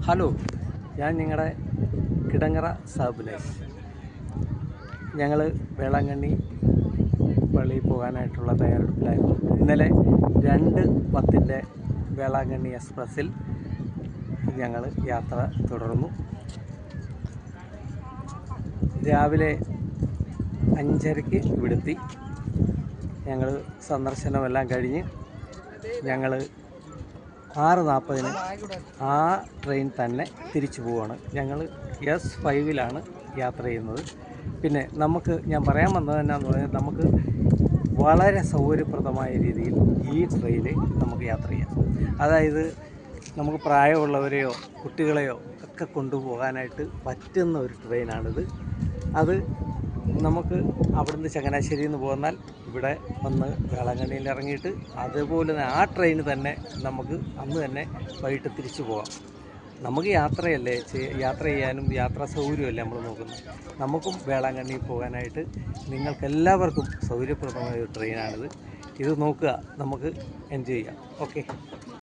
Hello, ഞാൻ നിങ്ങളുടെ കിടങ്ങറ സാബുനേസ്. ഞങ്ങൾ വേളാങ്കണ്ണി പള്ളിയിൽ പോകാനായിട്ടുള്ള തയ്യാറെടുപ്പിലായിരുന്നു. ഇന്നലെ 2:10 വേളാങ്കണ്ണി എക്സ്പ്രസ്സിൽ ഞങ്ങൾ യാത്ര തുടർന്നു. രാവിലെ 5:30 ഇവിടെത്തി. ഞങ്ങൾ സന്ദർശനമെല്ലാം കഴിഞ്ഞ് ഞങ്ങൾ 6:40 ആ ട്രെയിൻ തന്നെ തിരിച്ചു പോവുകയാണ്. ഞങ്ങൾ S5-ലാണ് യാത്ര ചെയ്യുന്നത്. പിന്നെ ഞാൻ പറയാൻ വന്നത് എന്നാന്ന് പറഞ്ഞാൽ, നമുക്ക് വളരെ സൗകര്യപ്രദമായ രീതിയിൽ ഈ ട്രെയിനിൽ നമുക്ക് യാത്ര ചെയ്യാം. അതായത് നമുക്ക് പ്രായമുള്ളവരെയോ കുട്ടികളെയോ ഒക്കെ കൊണ്ടുപോകാനായിട്ട് പറ്റുന്ന ഒരു ട്രെയിനാണിത്. അത് നമുക്ക് അവിടുന്ന് ചങ്ങനാശ്ശേരിയിൽ നിന്ന് പോന്നാൽ ഇവിടെ വന്ന് വേളാങ്കണ്ണിയിൽ ഇറങ്ങിയിട്ട് അതുപോലെ തന്നെ ആ ട്രെയിൻ തന്നെ നമുക്ക് അന്ന് തന്നെ വൈകിട്ട് തിരിച്ചു പോകാം. നമുക്ക് യാത്ര ചെയ്യാനും യാത്രാ സൗകര്യമല്ലേ നമ്മൾ നോക്കുന്നത്. നമുക്കും വേളാങ്കണ്ണിയിൽ പോകാനായിട്ട് നിങ്ങൾക്കെല്ലാവർക്കും സൗകര്യപ്രദമായ ഒരു ട്രെയിനാണിത്. ഇത് നോക്കുക, നമുക്ക് എൻജോയ് ചെയ്യാം. ഓക്കെ.